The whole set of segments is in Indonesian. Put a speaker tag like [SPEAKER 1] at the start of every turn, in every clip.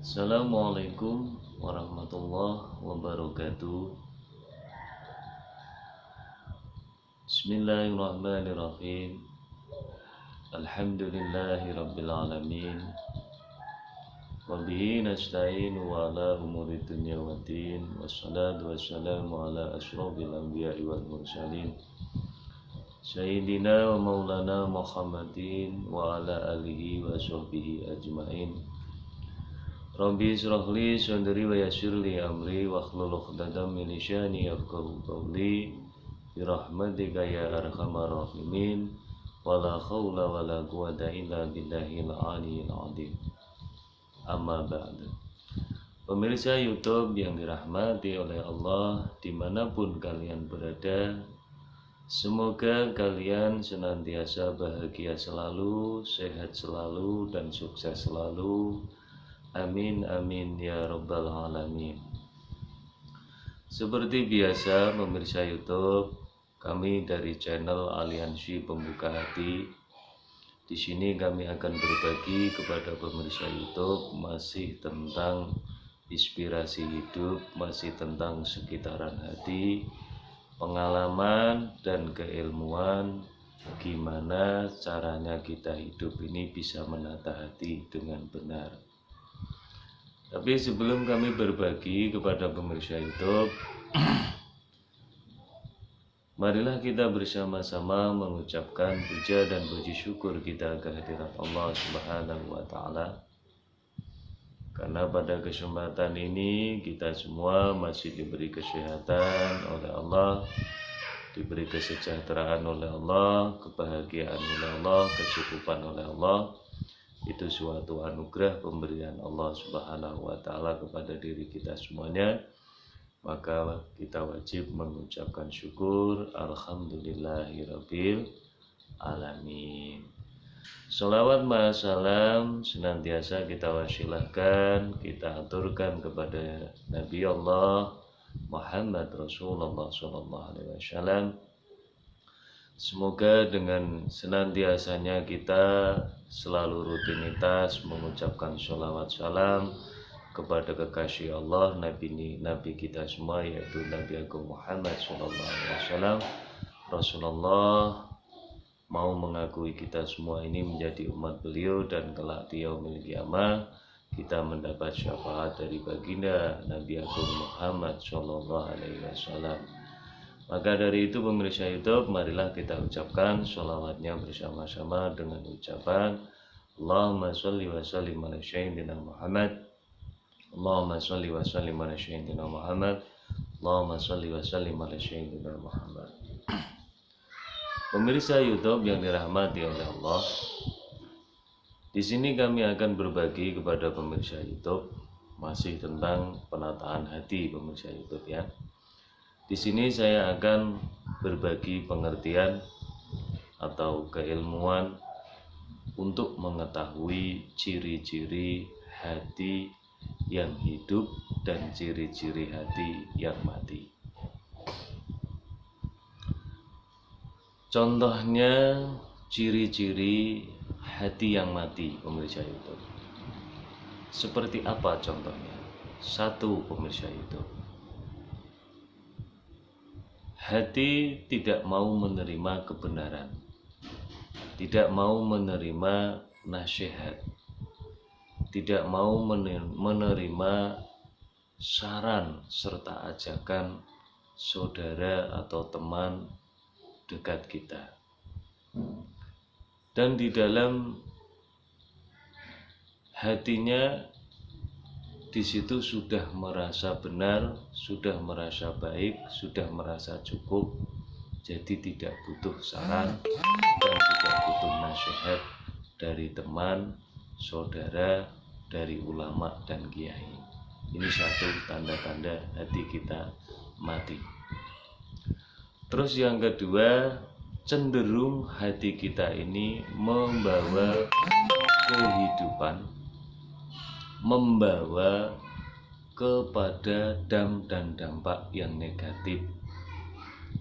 [SPEAKER 1] Assalamualaikum warahmatullahi wabarakatuh. Bismillahirrahmanirrahim. Alhamdulillahi rabbil alamin. Wabihi nasta'inu ala umuri dunya waddin. Wassalatu wassalamu ala asyrafil anbiya'i wal mursalin Sayyidina wa maulana Muhammadin wa ala alihi wa sahbihi ajmain. Rabbi israh li sadri wa yassir li amri wa hlul 'uqdatam min lisani yafqahu qawli bi rahmatika ya arhamar rahimin wa la haula wa la quwwata illa billahil aliyyil azim. Amma ba'du. Pemirsa YouTube yang dirahmati oleh Allah dimanapun kalian berada, semoga kalian senantiasa bahagia selalu, sehat selalu, dan sukses selalu. Amin amin ya rabbal alamin. Seperti biasa pemirsa YouTube, kami dari channel Aliansi Pembuka Hati. Di sini kami akan berbagi kepada pemirsa YouTube masih tentang inspirasi hidup, masih tentang sekitaran hati, pengalaman dan keilmuan gimana caranya kita hidup ini bisa menata hati dengan benar. Tapi sebelum kami berbagi kepada pemirsa YouTube, marilah kita bersama-sama mengucapkan puja dan puji syukur kita kehadirat Allah Subhanahu wa Ta'ala. Karena pada kesempatan ini kita semua masih diberi kesehatan oleh Allah, diberi kesejahteraan oleh Allah, kebahagiaan oleh Allah, kecukupan oleh Allah. Itu suatu anugerah pemberian Allah Subhanahu wa Ta'ala kepada diri kita semuanya. Maka kita wajib mengucapkan syukur. Alhamdulillahirabbil alamin. Sholawat ma'asalam senantiasa kita wasilahkan, kita aturkan kepada Nabi Allah Muhammad Rasulullah SAW. Semoga dengan senantiasanya kita selalu rutinitas mengucapkan sholawat salam kepada kekasih Allah, Nabi kita semua, yaitu Nabi Agung Muhammad SAW. Rasulullah mau mengakui kita semua ini menjadi umat beliau, dan kelak di yaumil qiyamah kita mendapat syafaat dari baginda Nabi Agung Muhammad SAW. Maka dari itu pemirsa YouTube, marilah kita ucapkan sholawatnya bersama-sama dengan ucapan Allahumma sholli wa sallim ala sayyidina Muhammad, Allahumma sholli wa sallim ala sayyidina Muhammad, Allahumma sholli wa sallim ala sayyidina Muhammad. Pemirsa YouTube yang dirahmati oleh Allah, di sini kami akan berbagi kepada pemirsa YouTube masih tentang penataan hati pemirsa YouTube ya. Di sini saya akan berbagi pengertian atau keilmuan untuk mengetahui ciri-ciri hati yang hidup dan ciri-ciri hati yang mati. Contohnya ciri-ciri hati yang mati pemirsa YouTube. Seperti apa contohnya? Satu pemirsa YouTube, hati tidak mau menerima kebenaran, tidak mau menerima nasihat, tidak mau menerima saran serta ajakan saudara atau teman dekat kita. Dan di dalam hatinya di situ sudah merasa benar, sudah merasa baik, sudah merasa cukup, jadi tidak butuh saran dan tidak butuh nasihat dari teman, saudara, dari ulama dan kiai. Ini satu tanda-tanda hati kita mati. Terus yang kedua, cenderung hati kita ini membawa kehidupan, membawa kepada dan dampak yang negatif.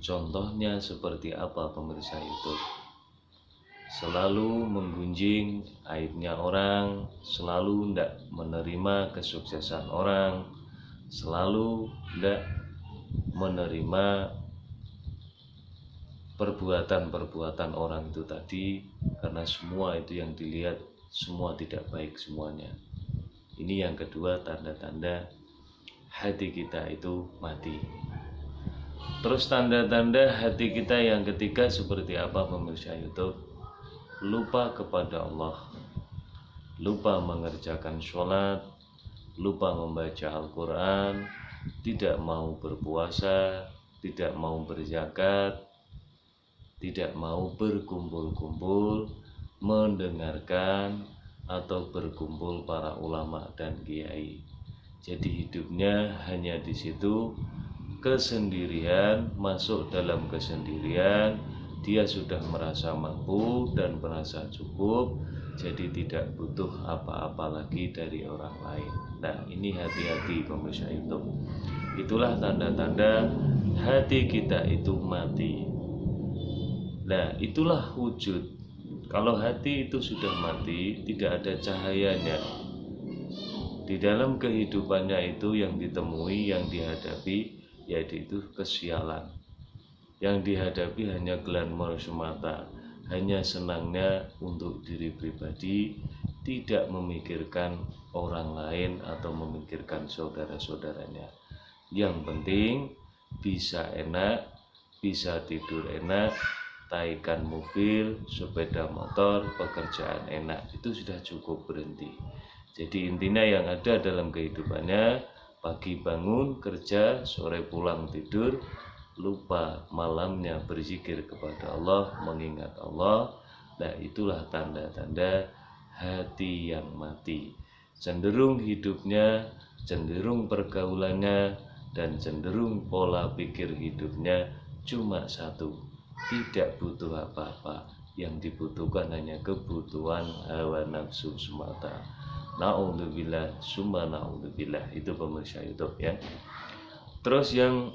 [SPEAKER 1] Contohnya seperti apa pemirsa YouTube? selalu menggunjing aibnya orang, selalu tidak menerima kesuksesan orang, selalu tidak menerima perbuatan-perbuatan orang itu tadi, karena semua itu yang dilihat semua tidak baik semuanya. Ini yang kedua, tanda-tanda hati kita itu mati. Terus tanda-tanda hati kita yang ketiga seperti apa pemirsa YouTube? Lupa kepada Allah, lupa mengerjakan sholat, lupa membaca Al-Quran, tidak mau berpuasa, tidak mau berzakat, tidak mau berkumpul-kumpul, mendengarkan atau berkumpul para ulama dan kiai. Jadi hidupnya hanya di situ, kesendirian, masuk dalam kesendirian. Dia sudah merasa mampu dan merasa cukup, jadi tidak butuh apa-apa lagi dari orang lain. Nah, ini hati-hati pemirsa YouTube. Itulah tanda-tanda hati kita itu mati. Nah, itulah wujud. Kalau hati itu sudah mati, tidak ada cahayanya. Di dalam kehidupannya itu yang ditemui, yang dihadapi, yaitu kesialan. Yang dihadapi hanya glamour semata, hanya senangnya untuk diri pribadi, tidak memikirkan orang lain atau memikirkan saudara-saudaranya. Yang penting bisa enak, bisa tidur enak, taikan mobil, sepeda motor, pekerjaan enak, itu sudah cukup, berhenti. Jadi intinya yang ada dalam kehidupannya, pagi bangun kerja, sore pulang tidur, lupa malamnya berzikir kepada Allah, mengingat Allah. Nah, itulah tanda-tanda hati yang mati. Cenderung hidupnya, cenderung pergaulannya, dan cenderung pola pikir hidupnya cuma satu, tidak butuh apa-apa. Yang dibutuhkan hanya kebutuhan hawa nafsu semata. Na'udzubillah, summa na'udzubillah. Itu pemirsa YouTube ya. Terus yang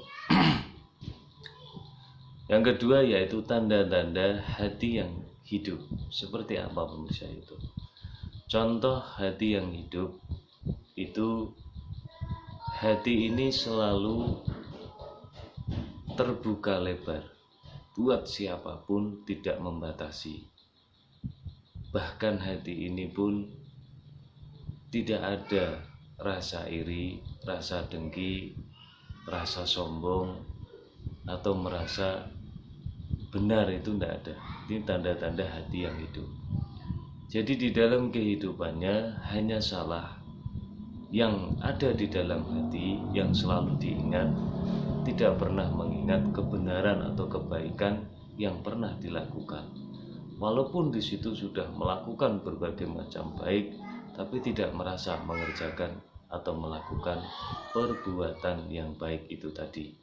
[SPEAKER 1] kedua yaitu tanda-tanda hati yang hidup. Seperti apa pemirsa YouTube? Contoh hati yang hidup itu, hati ini selalu terbuka lebar buat siapapun, tidak membatasi. Bahkan hati ini pun tidak ada rasa iri, rasa dengki, rasa sombong, atau merasa benar, itu tidak ada. Ini tanda-tanda hati yang hidup. Jadi di dalam kehidupannya hanya salah yang ada di dalam hati yang selalu diingat, tidak pernah mengingat kebenaran atau kebaikan yang pernah dilakukan. Walaupun di situ sudah melakukan berbagai macam baik, tapi tidak merasa mengerjakan atau melakukan perbuatan yang baik itu tadi.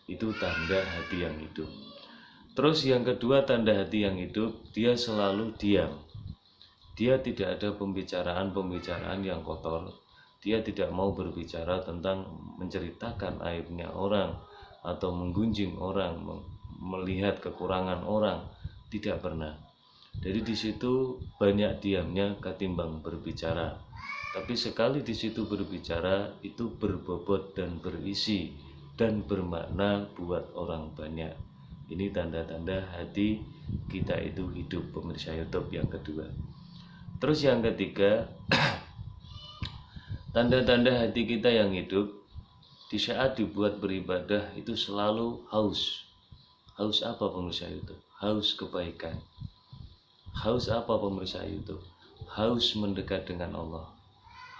[SPEAKER 1] Itu tanda hati yang hidup. Terus yang kedua tanda hati yang hidup, dia selalu diam. Dia tidak ada pembicaraan-pembicaraan yang kotor. Dia tidak mau berbicara tentang menceritakan aibnya orang atau menggunjing orang, melihat kekurangan orang, tidak pernah. Jadi di situ banyak diamnya ketimbang berbicara. Tapi sekali di situ berbicara, itu berbobot dan berisi dan bermakna buat orang banyak. Ini tanda-tanda hati kita itu hidup, pemirsa YouTube yang kedua. Terus yang ketiga, tanda-tanda hati kita yang hidup, di saat dibuat beribadah itu selalu haus. Haus apa pemirsa YouTube? Haus kebaikan. Haus apa pemirsa YouTube? Haus mendekat dengan Allah.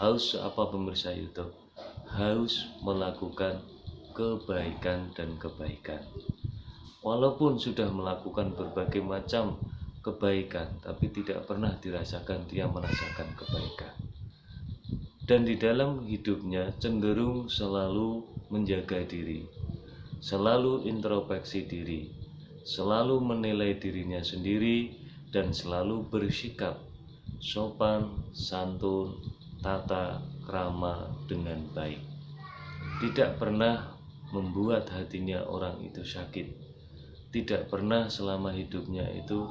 [SPEAKER 1] Haus apa pemirsa YouTube? Haus melakukan kebaikan dan kebaikan. Walaupun sudah melakukan berbagai macam kebaikan, tapi tidak pernah dirasakan dia merasakan kebaikan. Dan di dalam hidupnya cenderung selalu menjaga diri, selalu introspeksi diri, selalu menilai dirinya sendiri, dan selalu bersikap sopan, santun, tata krama dengan baik. Tidak pernah membuat hatinya orang itu sakit. Tidak pernah selama hidupnya itu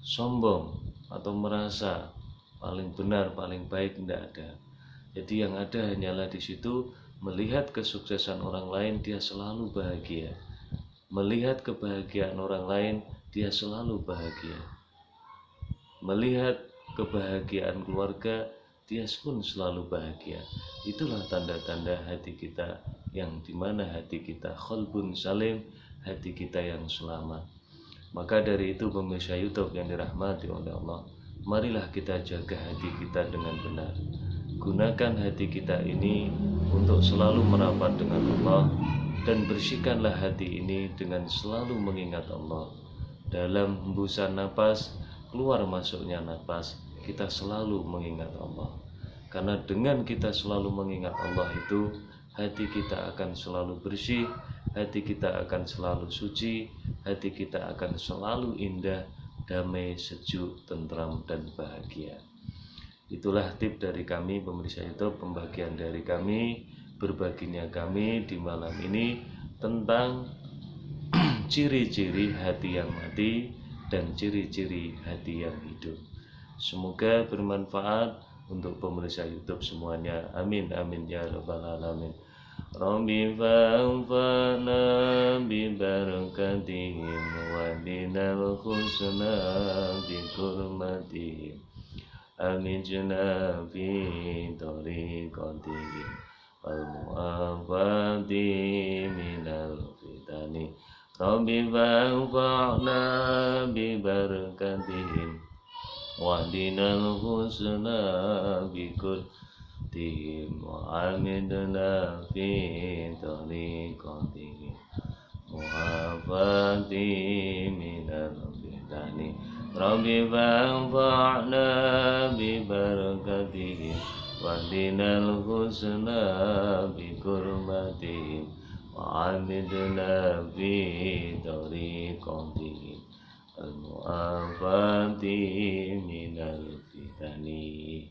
[SPEAKER 1] sombong atau merasa paling benar, paling baik, tidak ada. Jadi yang ada hanyalah di situ melihat kesuksesan orang lain dia selalu bahagia. Melihat kebahagiaan orang lain dia selalu bahagia. Melihat kebahagiaan keluarga dia pun selalu bahagia. Itulah tanda-tanda hati kita yang dimana hati kita qalbun salim, hati kita yang selamat. Maka dari itu pemirsa YouTube yang dirahmati oleh Allah, marilah kita jaga hati kita dengan benar. Gunakan hati kita ini untuk selalu merapat dengan Allah, dan bersihkanlah hati ini dengan selalu mengingat Allah. Dalam hembusan napas, keluar masuknya napas, kita selalu mengingat Allah. Karena dengan kita selalu mengingat Allah itu, hati kita akan selalu bersih, hati kita akan selalu suci, hati kita akan selalu indah, damai, sejuk, tentram, dan bahagia. Itulah tip dari kami pemirsa YouTube, pembagian dari kami, berbaginya kami di malam ini tentang ciri-ciri hati yang mati dan ciri-ciri hati yang hidup. Semoga bermanfaat untuk pemirsa YouTube semuanya. Amin amin ya rabbal alamin. Rabbi fa'anfa'na bi barakatihim wa dinal husna bi hurmatihim. Aminjna fi tariqatihim wal mu'afati minal fitani. Rabbi fa'anfa'na bi barakatihim wahdinal husna bikullihim wa amidna fi tariqatihim muhafati minal fitani. Rabbi fa'anfa'na bi barakatihim wahdinal husna bikurmatihim wa amidna fi tariqatihim al-mu'afati minal fitani.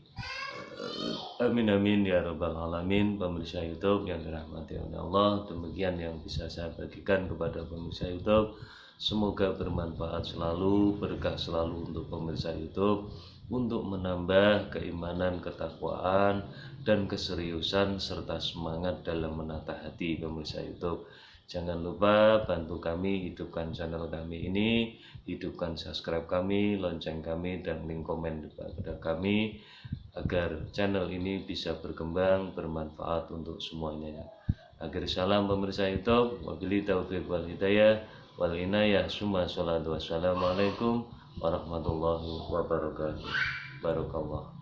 [SPEAKER 1] Amin amin ya rabbal alamin. Pemirsa YouTube yang dirahmati oleh Allah, demikian yang bisa saya bagikan kepada pemirsa YouTube. Semoga bermanfaat selalu, berkah selalu untuk pemirsa YouTube, untuk menambah keimanan, ketakwaan, dan keseriusan serta semangat dalam menata hati pemirsa YouTube. Jangan lupa bantu kami hidupkan channel kami ini, hidupkan subscribe kami, lonceng kami, dan link komen kepada kami agar channel ini bisa berkembang, bermanfaat untuk semuanya. Akhir salam pemirsa YouTube, wabillahi taufiq wal hidayah wal inayah, summa sholatu wassalamualaikum warahmatullahi wabarakatuh. Barakallah.